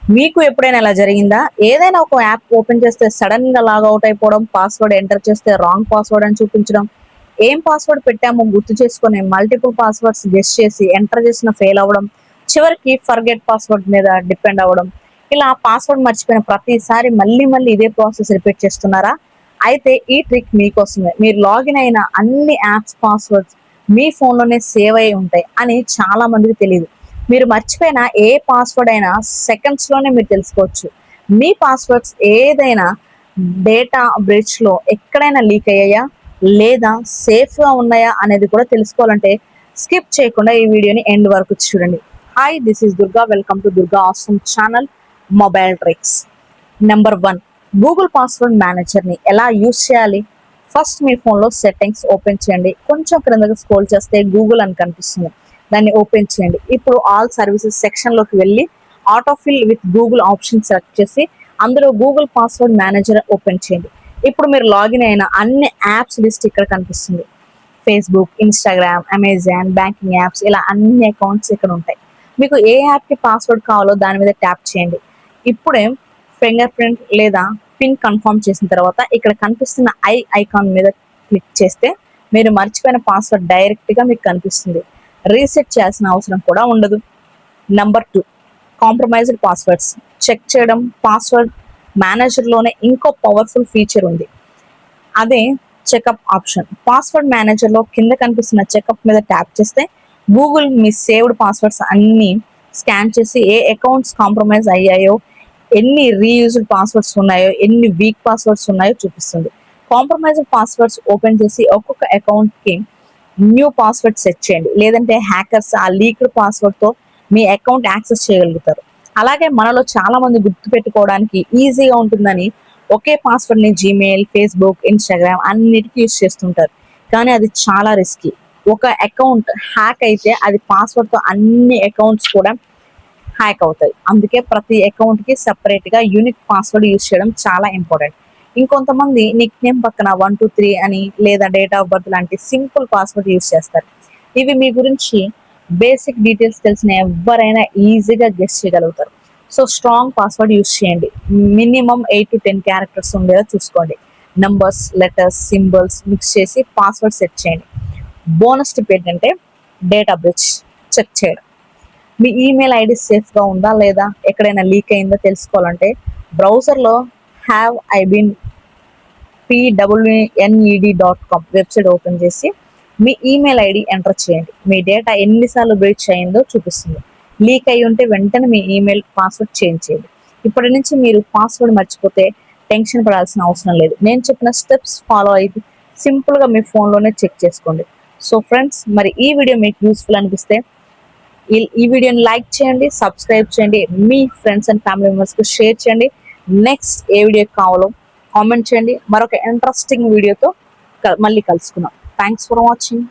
మీకు ఎప్పుడైనా ఇలా జరిగిందా? ఏదైనా ఒక యాప్ ఓపెన్ చేస్తే సడన్ గా లాగ్ అవుట్ అయిపోవడం, పాస్వర్డ్ ఎంటర్ చేస్తే రాంగ్ పాస్వర్డ్ అని చూపించడం, ఏం పాస్వర్డ్ పెట్టామో గుర్తు చేసుకొని మల్టిపుల్ పాస్వర్డ్స్ గెస్ చేసి ఎంటర్ చేసిన ఫెయిల్ అవ్వడం, చివరికి ఫర్గెట్ పాస్వర్డ్ మీద డిపెండ్ అవ్వడం, ఇలా పాస్వర్డ్ మర్చిపోయిన ప్రతిసారి మళ్ళీ మళ్ళీ ఇదే ప్రాసెస్ రిపీట్ చేస్తున్నారా? అయితే ఈ ట్రిక్ మీకోసమే. మీరు లాగిన్ అయిన అన్ని యాప్స్ పాస్వర్డ్స్ మీ ఫోన్లోనే సేవ్ అయి ఉంటాయి అని చాలా మందికి తెలియదు. మీరు మర్చిపోయిన ఏ పాస్వర్డ్ అయినా సెకండ్స్లోనే మీరు తెలుసుకోవచ్చు. మీ పాస్వర్డ్స్ ఏదైనా డేటా బ్రీచ్లో ఎక్కడైనా లీక్ అయ్యాయా లేదా సేఫ్గా ఉన్నాయా అనేది కూడా తెలుసుకోవాలంటే స్కిప్ చేయకుండా ఈ వీడియోని ఎండ్ వరకు చూడండి. Hi, this is Durga. Welcome to Durga awesome channel mobile tricks. Number 1, Google password మేనేజర్ని ఎలా యూజ్ చేయాలి? ఫస్ట్ మీ ఫోన్లో సెట్టింగ్స్ ఓపెన్ చేయండి. కొంచెం క్రిందకి స్క్రోల్ చేస్తే గూగుల్ అని కనిపిస్తుంది, దాన్ని ఓపెన్ చేయండి. ఇప్పుడు ఆల్ సర్వీసెస్ సెక్షన్లోకి వెళ్ళి autofill with Google option select చేసి అందులో గూగుల్ పాస్వర్డ్ మేనేజర్ ఓపెన్ చేయండి. ఇప్పుడు మీరు లాగిన్ అయిన అన్ని యాప్స్ లిస్ట్ ఇక్కడ కనిపిస్తుంది. Facebook, Instagram, Amazon, banking apps, ఇలా అన్ని అకౌంట్స్ ఇక్కడ ఉంటాయి. మీకు ఏ యాప్కి పాస్వర్డ్ కావాలో దాని మీద ట్యాప్ చేయండి. ఇప్పుడే ఫింగర్ ప్రింట్ లేదా పిన్ కన్ఫర్మ్ చేసిన తర్వాత ఇక్కడ కనిపిస్తున్న ఐకాన్ మీద క్లిక్ చేస్తే మీరు మర్చిపోయిన పాస్వర్డ్ డైరెక్ట్గా మీకు కనిపిస్తుంది. రీసెట్ చేయాల్సిన అవసరం కూడా ఉండదు. నెంబర్ 2, కాంప్రమైజ్డ్ పాస్వర్డ్స్ చెక్ చేయడం. పాస్వర్డ్ మేనేజర్లోనే ఇంకో పవర్ఫుల్ ఫీచర్ ఉంది, అదే చెకప్ ఆప్షన్. పాస్వర్డ్ మేనేజర్లో కింద కనిపిస్తున్న చెకప్ మీద ట్యాప్ చేస్తే గూగుల్ మీ సేవ్డ్ పాస్వర్డ్స్ అన్ని స్కాన్ చేసి ఏ అకౌంట్స్ కాంప్రమైజ్ అయ్యాయో, ఎన్ని రీయూజ్డ్ పాస్వర్డ్స్ ఉన్నాయో, ఎన్ని వీక్ పాస్వర్డ్స్ ఉన్నాయో చూపిస్తుంది. కాంప్రమైజ్డ్ పాస్వర్డ్స్ ఓపెన్ చేసి ఒక్కొక్క అకౌంట్కి న్యూ పాస్వర్డ్ సెట్ చేయండి, లేదంటే హ్యాకర్స్ ఆ లీక్డ్ పాస్వర్డ్తో మీ అకౌంట్ యాక్సెస్ చేయగలుగుతారు. అలాగే మనలో చాలా మంది గుర్తుపెట్టుకోవడానికి ఈజీగా ఉంటుందని ఒకే పాస్వర్డ్ని జీమెయిల్, ఫేస్బుక్, ఇన్స్టాగ్రామ్ అన్నిటికీ యూజ్ చేస్తుంటారు. కానీ అది చాలా రిస్కీ. ఒక అకౌంట్ హ్యాక్ అయితే అది పాస్వర్డ్తో అన్ని అకౌంట్స్ కూడా హ్యాక్ అవుతాయి. అందుకే ప్రతి అకౌంట్కి సపరేట్గా యూనిక్ పాస్వర్డ్ యూజ్ చేయడం చాలా ఇంపార్టెంట్. ఇంకొంతమంది నిక్ నేమ్ పక్కన 1 2 3 అని లేదా డేట్ ఆఫ్ బర్త్ లాంటి సింపుల్ పాస్వర్డ్ యూజ్ చేస్తారు. ఇవి మీ గురించి బేసిక్ డీటెయిల్స్ తెలిసిన ఎవరైనా ఈజీగా గెస్ చేయగలుగుతారు. సో స్ట్రాంగ్ పాస్వర్డ్ యూజ్ చేయండి. మినిమం 8 to 10 క్యారెక్టర్స్ ఉండేలా చూసుకోండి. నంబర్స్, లెటర్స్, సింబల్స్ మిక్స్ చేసి పాస్వర్డ్ సెట్ చేయండి. బోనస్ టిప్ ఏంటంటే డేటా బ్రీచ్ చెక్ చేయడం. మీ ఈమెయిల్ ఐడి సేఫ్గా ఉందా లేదా, ఎక్కడైనా లీక్ అయిందో తెలుసుకోవాలంటే బ్రౌజర్లో have I been pwned.com website open చేసి మీ ఈమెయిల్ ఐడి ఎంటర్ చేయండి. మీ డేటా ఎన్నిసార్లు బ్రీచ్ అయిందో చూపిస్తుంది. లీక్ అయి ఉంటే వెంటనే మీ ఈమెయిల్ పాస్వర్డ్ చేంజ్ చేయండి. ఇప్పటి నుంచి మీరు పాస్వర్డ్ మర్చిపోతే టెన్షన్ పడాల్సిన అవసరం లేదు. నేను చెప్పిన స్టెప్స్ ఫాలో అయితే సింపుల్గా మీ ఫోన్లోనే చెక్ చేసుకోండి. సో ఫ్రెండ్స్, మరి ఈ వీడియో మీకు యూస్ఫుల్ అనిపిస్తే ఈ వీడియోని లైక్ చేయండి, సబ్స్క్రైబ్ చేయండి, మీ ఫ్రెండ్స్ అండ్ ఫ్యామిలీ మెంబర్స్కి షేర్ చేయండి. నెక్స్ట్ ఏ వీడియో కావాలో కామెంట్ చేయండి. మరొక ఇంట్రెస్టింగ్ వీడియోతో మళ్ళీ కలుసుకుందాం. Thanks for watching.